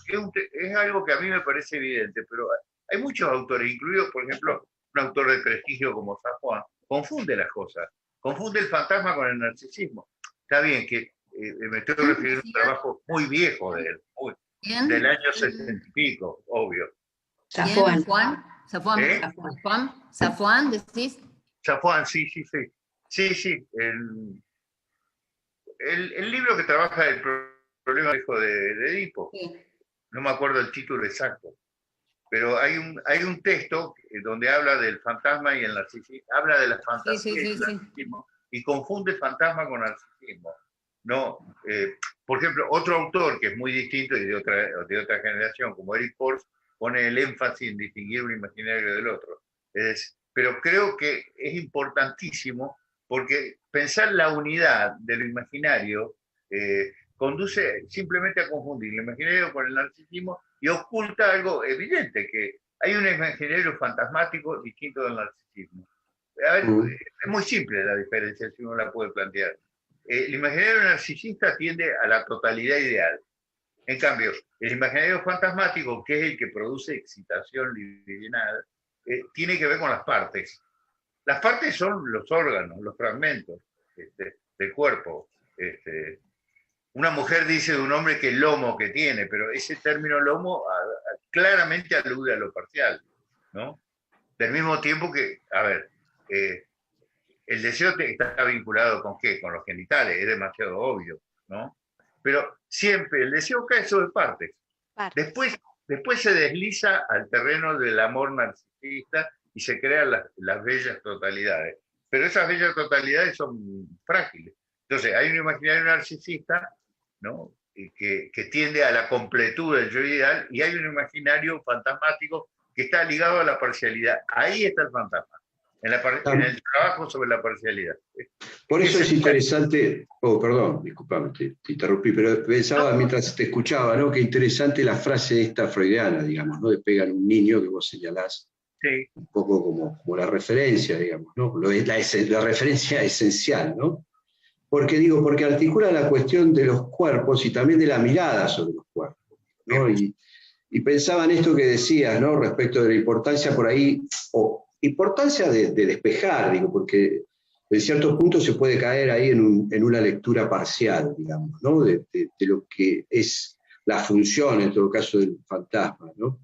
es algo que a mí me parece evidente, pero hay muchos autores, incluidos, por ejemplo, un autor de prestigio como San Juan, confunde las cosas. Confunde el fantasma con el narcisismo. Está bien que me estoy refiriendo a un trabajo muy viejo de él, del año 60 y pico, obvio. ¿Safuán? ¿Safuán decís? Safuán, sí. Sí. El libro que trabaja el problema de Edipo. Sí. No me acuerdo el título exacto. Pero hay un texto donde habla del fantasma y el narcisismo. Habla de la fantasía y el narcisismo. Y confunde fantasma con narcisismo. No, por ejemplo, otro autor que es muy distinto y de otra generación, como Eric Force, pone el énfasis en distinguir un imaginario del otro. Pero creo que es importantísimo porque pensar la unidad de lo imaginario conduce simplemente a confundir el imaginario con el narcisismo y oculta algo evidente, que hay un imaginario fantasmático distinto del narcisismo. A ver, es muy simple la diferencia si uno la puede plantear. El imaginario narcisista tiende a la totalidad ideal. En cambio, el imaginario fantasmático, que es el que produce excitación libidinal, tiene que ver con las partes. Las partes son los órganos, los fragmentos del cuerpo. Una mujer dice de un hombre que el lomo que tiene, pero ese término lomo claramente alude a lo parcial, ¿no? Del mismo tiempo que, a ver, el deseo está vinculado con ¿qué? Con los genitales, es demasiado obvio, ¿no? Pero siempre el deseo cae sobre partes. Después se desliza al terreno del amor narcisista y se crean las bellas totalidades. Pero esas bellas totalidades son frágiles. Entonces, hay un imaginario narcisista, ¿no? que tiende a la completud del yo ideal, y hay un imaginario fantasmático que está ligado a la parcialidad. Ahí está el fantasma. En el trabajo sobre la parcialidad. Por eso es interesante, perdón, discúlpame, te interrumpí, pero pensaba mientras te escuchaba, ¿no? Qué interesante la frase esta freudiana, digamos, ¿no? De pegan un niño, que vos señalás, un poco como la referencia, digamos, ¿no? La referencia esencial, ¿no? Porque articula la cuestión de los cuerpos y también de la mirada sobre los cuerpos, ¿no? Y pensaba en esto que decías, ¿no? Respecto de la importancia por ahí, importancia de despejar, porque en ciertos puntos se puede caer ahí en una lectura parcial, digamos, ¿no? De lo que es la función, en todo caso, del fantasma, ¿no?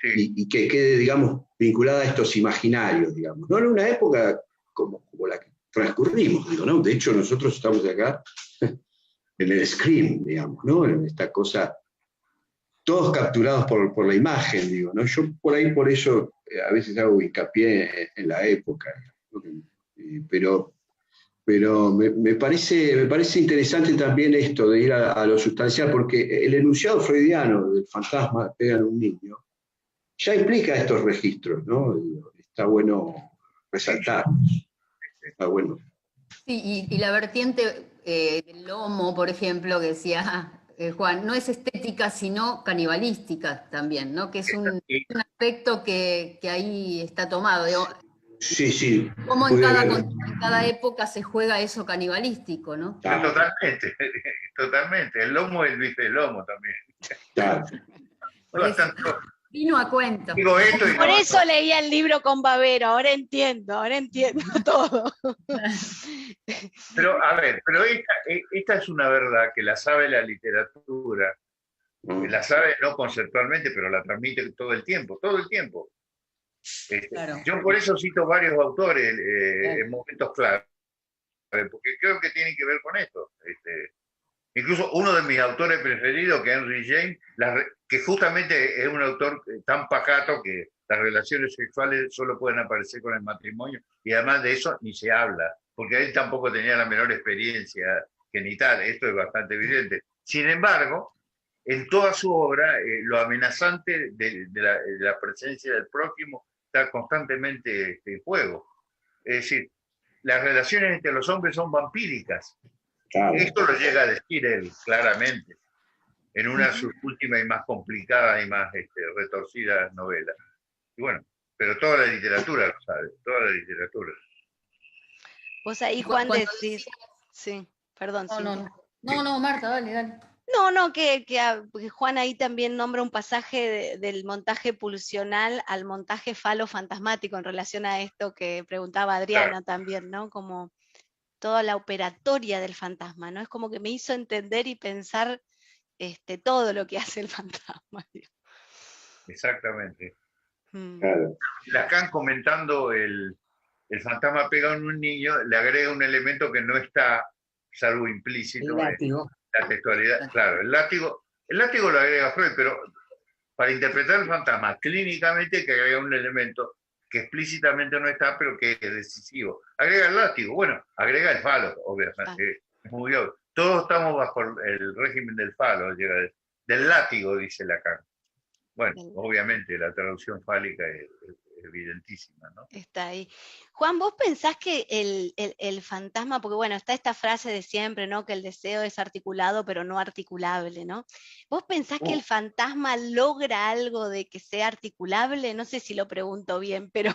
Sí. Y que quede, digamos, vinculada a estos imaginarios, digamos, ¿no? En una época como la que transcurrimos, ¿no? De hecho, nosotros estamos acá en el screen, digamos, ¿no? En esta cosa, todos capturados por la imagen, digo, ¿no? Yo por eso a veces hago hincapié en la época, ¿no? Pero me parece interesante también esto de ir a lo sustancial, porque el enunciado freudiano del fantasma pegan un niño ya implica estos registros, ¿no? Está bueno resaltarlos. Está bueno. Sí, y la vertiente del lomo, por ejemplo, que decía Juan, no es estética, sino canibalística también, ¿no? Que es un aspecto que ahí está tomado. Digo, sí. Cómo en cada época se juega eso canibalístico, ¿no? Totalmente. El lomo es el bife del lomo también. Claro. Vino a cuento. Digo esto y Por no, eso leía el libro con Bavero, ahora entiendo todo. Pero, a ver, pero esta es una verdad que la sabe la literatura, que la sabe no conceptualmente, pero la transmite todo el tiempo, todo el tiempo. Claro. Yo por eso cito varios autores Claro. en momentos clave, porque creo que tienen que ver con esto. Incluso uno de mis autores preferidos, que es Henry James, que justamente es un autor tan pacato que las relaciones sexuales solo pueden aparecer con el matrimonio, y además de eso ni se habla, porque él tampoco tenía la menor experiencia genital, esto es bastante evidente. Sin embargo, en toda su obra, lo amenazante de la presencia del prójimo está constantemente en juego. Es decir, las relaciones entre los hombres son vampíricas. Claro. Esto lo llega a decir él claramente en una de sus últimas y más complicadas y más retorcidas novelas. Y bueno, pero toda la literatura lo sabe, toda la literatura. Vos ahí, Juan, decís... Sí, perdón. No, Marta, dale. No, que Juan ahí también nombra un pasaje del montaje pulsional al montaje falo-fantasmático en relación a esto que preguntaba Adriana, claro, también, ¿no? Como toda la operatoria del fantasma, ¿no? Es como que me hizo entender y pensar todo lo que hace el fantasma. Exactamente. Claro. Lacan, comentando el fantasma pega en un niño, le agrega un elemento que no está, salvo implícito, el látigo. La textualidad. Claro, el látigo lo agrega Freud, pero para interpretar el fantasma clínicamente hay que agregar un elemento que explícitamente no está, pero que es decisivo. Agrega el látigo, bueno, agrega el falo, obviamente. Es muy obvio. Todos estamos bajo el régimen del falo, del látigo, dice Lacan. Bueno, obviamente la traducción fálica es evidentísima, ¿no? Está ahí. Juan, ¿vos pensás que el fantasma, porque bueno, está esta frase de siempre, ¿no? Que el deseo es articulado pero no articulable, ¿no? ¿Vos pensás que el fantasma logra algo de que sea articulable? No sé si lo pregunto bien, pero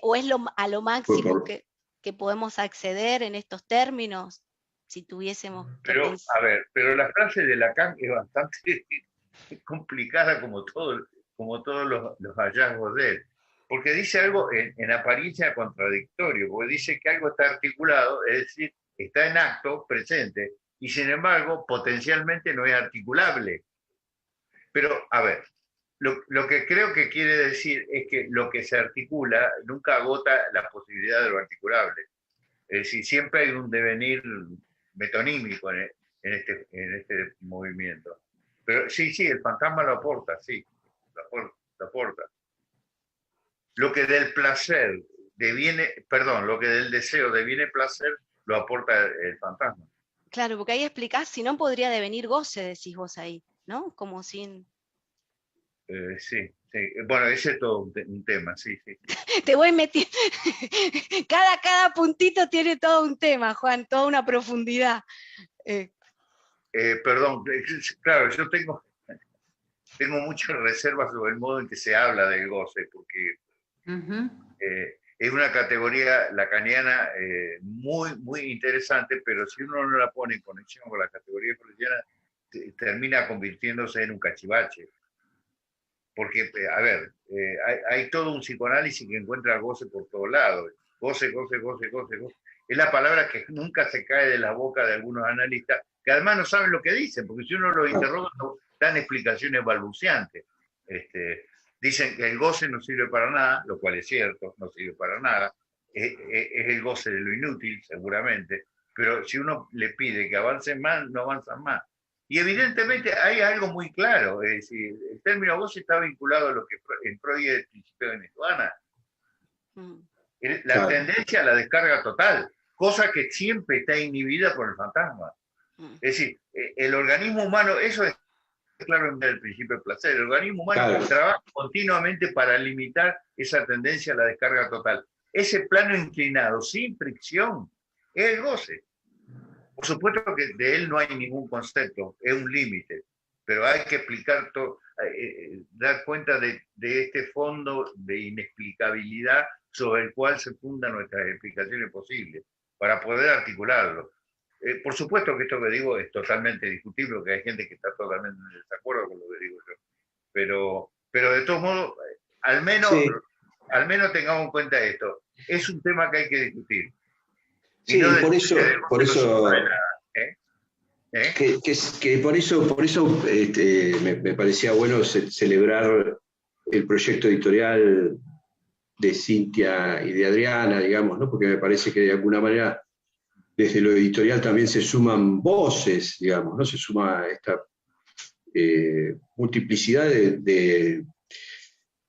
¿o es a lo máximo que podemos acceder en estos términos? Si tuviésemos que pensar. A ver, pero la frase de Lacan es bastante complicada como todos los hallazgos de él. Porque dice algo en apariencia contradictorio, porque dice que algo está articulado, es decir, está en acto, presente, y sin embargo, potencialmente no es articulable. Pero, a ver, lo que creo que quiere decir es que lo que se articula nunca agota la posibilidad de lo articulable. Es decir, siempre hay un devenir metonímico en este movimiento. Pero sí, el fantasma lo aporta, sí, lo aporta. Lo que del placer lo que del deseo deviene placer, lo aporta el fantasma. Claro, porque ahí explicás, si no podría devenir goce, decís vos ahí, ¿no? Como sin... Sí. Bueno, ese es todo un tema, sí. Te voy metiendo... cada puntito tiene todo un tema, Juan, toda una profundidad. Perdón, claro, yo tengo muchas reservas sobre el modo en que se habla del goce, porque es una categoría lacaniana muy, muy interesante, pero si uno no la pone en conexión con la categoría freudiana, termina convirtiéndose en un cachivache. Porque, a ver, hay todo un psicoanálisis que encuentra goce por todos lados. Goce. Es la palabra que nunca se cae de la boca de algunos analistas, que además no saben lo que dicen, porque si uno los interroga, dan explicaciones balbuceantes. Dicen que el goce no sirve para nada, lo cual es cierto, no sirve para nada. Es el goce de lo inútil, seguramente, pero si uno le pide que avancen más, no avanzan más. Y evidentemente hay algo muy claro, es decir, el término goce está vinculado a lo que en Freud es el principio de Nirvana. La tendencia a la descarga total, cosa que siempre está inhibida por el fantasma. Es decir, el organismo humano, eso es claro en el principio del placer, el organismo humano trabaja continuamente para limitar esa tendencia a la descarga total. Ese plano inclinado, sin fricción, es el goce. Por supuesto que de él no hay ningún concepto, es un límite, pero hay que explicar todo, dar cuenta de este fondo de inexplicabilidad sobre el cual se fundan nuestras explicaciones posibles, para poder articularlo. Por supuesto que esto que digo es totalmente discutible, porque hay gente que está totalmente en desacuerdo con lo que digo yo, pero pero de todos modos, al menos tengamos en cuenta esto. Es un tema que hay que discutir. Sí, no por eso me parecía bueno celebrar el proyecto editorial de Cintia y de Adriana, digamos, ¿no? Porque me parece que de alguna manera desde lo editorial también se suman voces, digamos, ¿no? Se suma esta multiplicidad de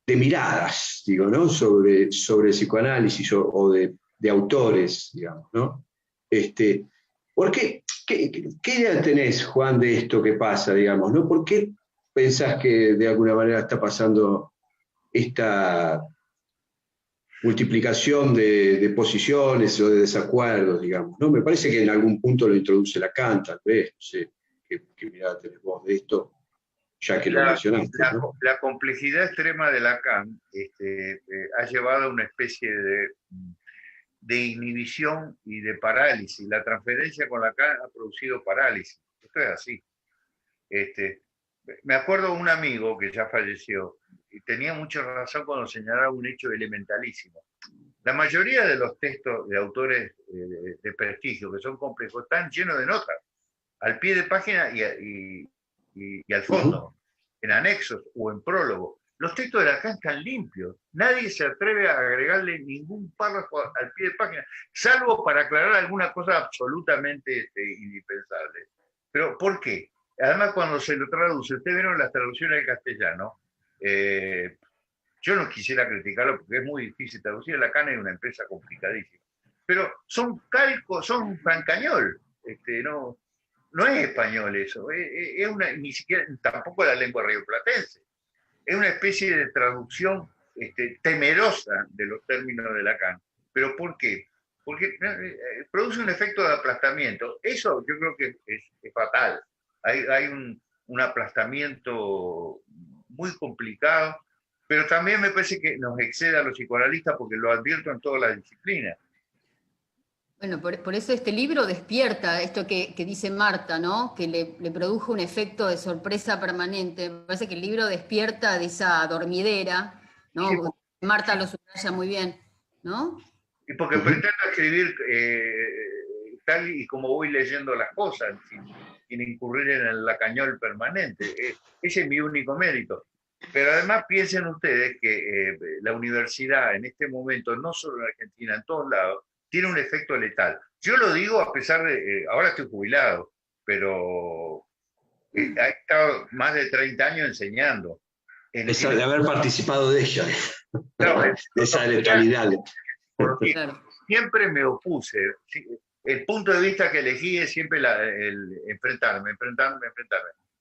miradas, digo, ¿no? Sobre psicoanálisis o de autores, digamos, ¿no? ¿Por qué idea tenés, Juan, de esto que pasa, digamos, ¿no? ¿Por qué pensás que de alguna manera está pasando esta multiplicación de posiciones o de desacuerdos, digamos, ¿no? Me parece que en algún punto lo introduce Lacan, tal vez, no sé, ¿qué mirada tenés vos de esto? Ya que lo mencionaste, ¿no? La complejidad extrema de Lacan ha llevado a una especie de inhibición y de parálisis. La transferencia con Lacan ha producido parálisis. Esto es así. Me acuerdo de un amigo que ya falleció y tenía mucha razón cuando señalaba un hecho elementalísimo. La mayoría de los textos de autores de prestigio, que son complejos, están llenos de notas, al pie de página y al fondo, en anexos o en prólogo. Los textos de Lacan están limpios. Nadie se atreve a agregarle ningún párrafo al pie de página, salvo para aclarar alguna cosa absolutamente indispensable. Pero, ¿por qué? Además, cuando se lo traduce, ustedes vieron las traducciones al castellano, yo no quisiera criticarlo porque es muy difícil traducir. Lacan es una empresa complicadísima. Pero son calcos, son francañol. No es español eso, ni siquiera, tampoco la lengua rioplatense. Es una especie de traducción temerosa de los términos de Lacan. ¿Pero por qué? Porque produce un efecto de aplastamiento. Eso yo creo que es fatal. Hay un aplastamiento muy complicado, pero también me parece que nos excede a los psicoanalistas porque lo advierto en todas las disciplinas. Bueno, por eso este libro despierta esto que dice Marta, ¿no? Que le produjo un efecto de sorpresa permanente. Me parece que el libro despierta de esa dormidera, ¿no? Sí. Marta lo subraya muy bien, ¿no? Y porque pretendo escribir tal y como voy leyendo las cosas, sin incurrir en el lacañol permanente. Ese es mi único mérito. Pero además piensen ustedes que la universidad en este momento, no solo en Argentina, en todos lados, tiene un efecto letal. Yo lo digo a pesar de, ahora estoy jubilado, pero he estado más de 30 años enseñando. De haber participado de ella, claro, de esa letalidad. Porque siempre me opuse. El punto de vista que elegí es siempre el enfrentarme.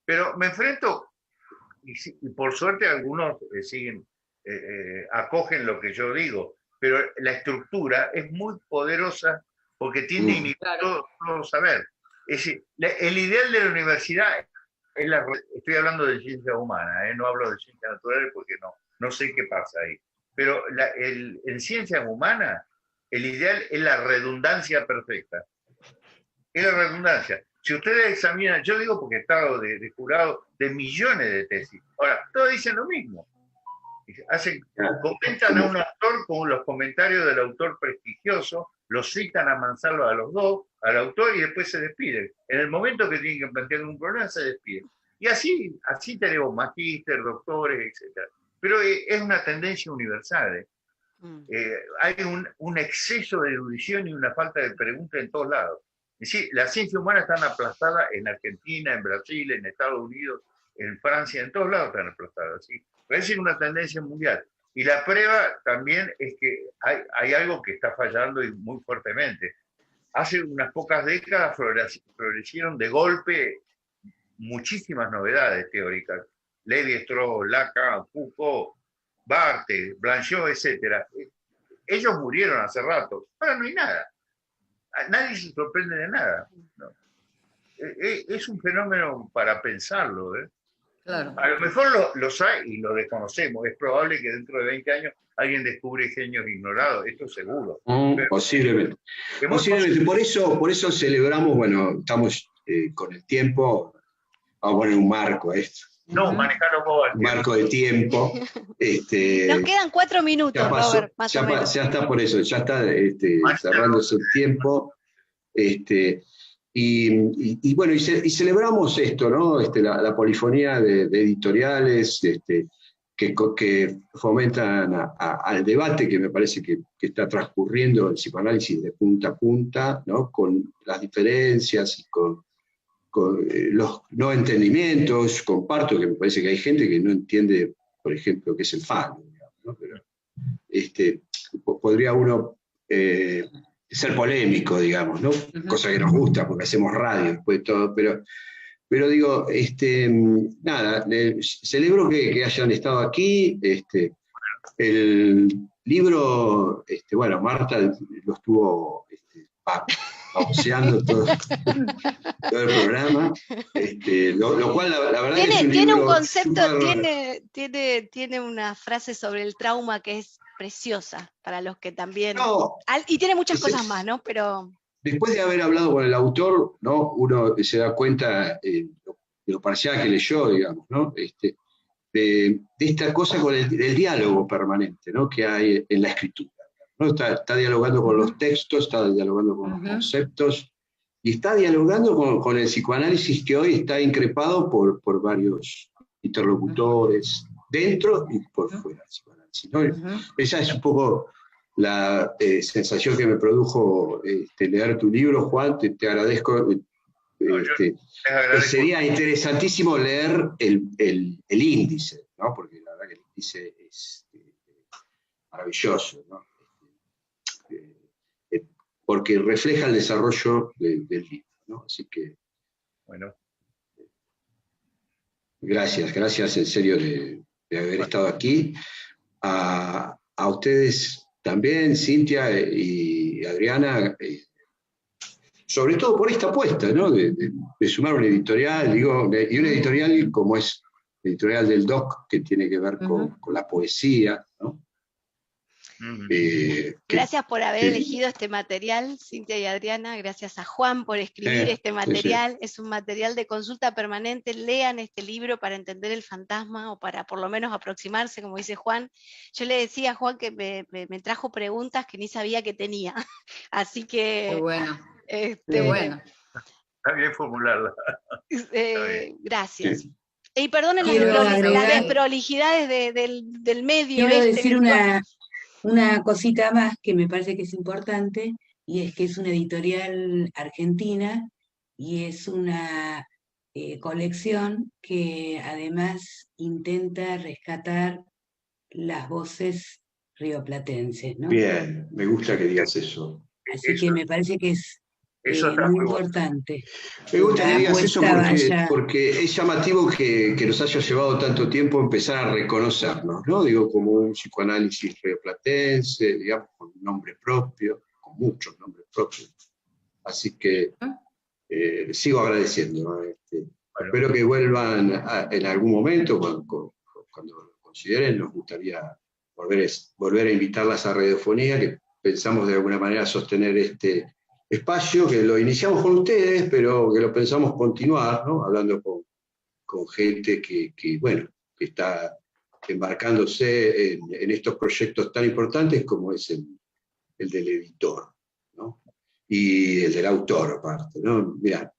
Pero me enfrento, y por suerte algunos acogen lo que yo digo, pero la estructura es muy poderosa porque tiende a inhibir todo saber. Es decir, el ideal de la universidad es estoy hablando de ciencia humana, no hablo de ciencias naturales porque no sé qué pasa ahí. Pero en ciencias humanas, el ideal es la redundancia perfecta. Es la redundancia. Si ustedes examinan, yo digo porque he estado de jurado de millones de tesis. Ahora, todos dicen lo mismo. Comentan a un autor con los comentarios del autor prestigioso, los citan a mansalva a los dos, al autor, y después se despiden. En el momento que tienen que plantear un problema, se despiden. Y así tenemos magíster, doctores, etc. Pero es una tendencia universal. Hay un exceso de erudición y una falta de pregunta en todos lados. Es decir, la ciencia humana está aplastada en Argentina, en Brasil, en Estados Unidos, en Francia, en todos lados están aplastadas. ¿Sí? Parece una tendencia mundial. Y la prueba también es que hay algo que está fallando y muy fuertemente. Hace unas pocas décadas florecieron de golpe muchísimas novedades teóricas. Lévi-Strauss, Lacan, Foucault, Barthes, Blanchot, etc. Ellos murieron hace rato. Ahora no hay nada. Nadie se sorprende de nada. ¿No? Es un fenómeno para pensarlo. Claro. A lo mejor los hay y lo desconocemos. Es probable que dentro de 20 años alguien descubre genios ignorados. Esto seguro. Posiblemente. Por eso celebramos, bueno, estamos con el tiempo, vamos a poner un marco a esto. No, manejarlo vos. Marco de tiempo. Nos quedan 4 minutos, Robert, más o menos. Ya está por eso, ya está cerrándose el tiempo. Y bueno, y celebramos esto, ¿no? La polifonía de editoriales que fomentan al debate, que me parece que está transcurriendo el psicoanálisis de punta a punta, ¿no? Con las diferencias y con los no entendimientos. Comparto que me parece que hay gente que no entiende, por ejemplo, qué es el falo, ¿no? Pero podría uno ser polémico, digamos, ¿no? Cosa que nos gusta porque hacemos radio después de todo, pero digo, nada, celebro que hayan estado aquí. El libro, bueno, Marta lo estuvo pauseando todo el programa, lo cual la verdad es un tiene libro un concepto, super... tiene una frase sobre el trauma que es preciosa para los que también... No, y tiene muchas cosas más, ¿no? Pero... Después de haber hablado con el autor, ¿no? Uno se da cuenta de lo parcial que leyó, digamos, ¿no? De esta cosa con el diálogo permanente, ¿no? Que hay en la escritura, ¿no? Está dialogando con los textos, está dialogando con los conceptos, y está dialogando con el psicoanálisis, que hoy está increpado por varios interlocutores, dentro y por fuera del psicoanálisis, ¿no? Esa es un poco la sensación que me produjo leer tu libro, Juan. Te agradezco. Sería interesantísimo leer el índice, ¿no? Porque la verdad que el índice es maravilloso, ¿no? Porque refleja el desarrollo del libro, ¿no? Así que, bueno, gracias en serio de haber estado aquí. A ustedes también, Cintia y Adriana, sobre todo por esta apuesta, ¿no? De sumar una editorial, y una editorial como es la editorial del DOC, que tiene que ver con la poesía, ¿no? Gracias por haber elegido este material, Cintia y Adriana. Gracias a Juan por escribir este material. Sí. Es un material de consulta permanente. Lean este libro para entender el fantasma, o para por lo menos aproximarse, como dice Juan. Yo le decía a Juan que me trajo preguntas que ni sabía que tenía. Así que... Qué bueno. Qué bueno. Está bien formularla. Gracias. Sí. Y perdonen las desprolijidades del medio. Quiero decir una cosita más que me parece que es importante, y es que es una editorial argentina y es una colección que además intenta rescatar las voces rioplatenses, ¿no? Bien, me gusta que digas eso. Así que me parece que es muy importante. Me gusta que digas eso porque es llamativo que nos haya llevado tanto tiempo empezar a reconocernos, ¿no? Digo, como un psicoanálisis rioplatense, digamos, con un nombre propio, con muchos nombres propios. Así que sigo agradeciendo, ¿no? Espero que vuelvan en algún momento, cuando lo consideren. Nos gustaría volver a invitarlas a Radiofonía, que pensamos de alguna manera sostener este espacio, que lo iniciamos con ustedes, pero que lo pensamos continuar, ¿no? Hablando con gente que está embarcándose en estos proyectos tan importantes como es el del editor, ¿no? Y el del autor, aparte, ¿no? Mirá,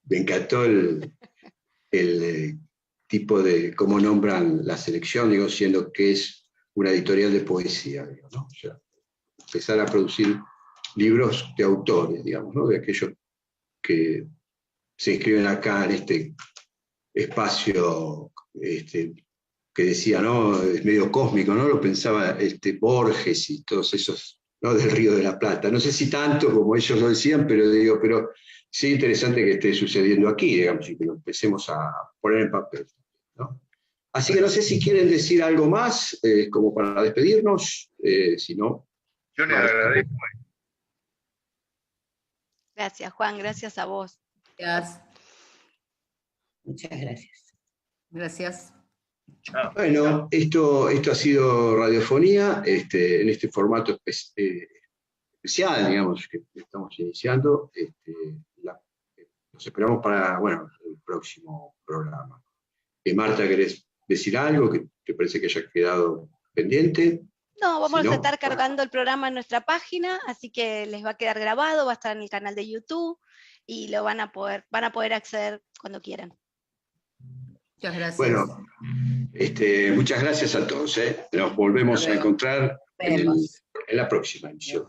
me encantó el tipo de cómo nombran la selección, digo, siendo que es una editorial de poesía, digo, ¿no? O sea, empezar a producir libros de autores, digamos, ¿no? De aquellos que se inscriben acá en este espacio que decía, ¿no? Es medio cósmico, ¿no? Lo pensaba Borges y todos esos, ¿no? Del Río de la Plata. No sé si tanto como ellos lo decían, pero sí interesante que esté sucediendo aquí, digamos, y que lo empecemos a poner en papel, ¿no? Así que no sé si quieren decir algo más, como para despedirnos, si no... Yo les agradezco. Gracias, Juan, gracias a vos. Gracias. Muchas gracias. Gracias. Bueno, esto ha sido Radiofonía, en este formato especial, digamos, que estamos iniciando. Los esperamos para, el próximo programa. Marta, ¿querés decir algo que te parece que haya quedado pendiente? No, vamos a estar cargando el programa en nuestra página, así que les va a quedar grabado, va a estar en el canal de YouTube y lo van a poder acceder cuando quieran. Muchas gracias. Bueno, muchas gracias a todos. Nos volvemos a encontrar en la próxima emisión.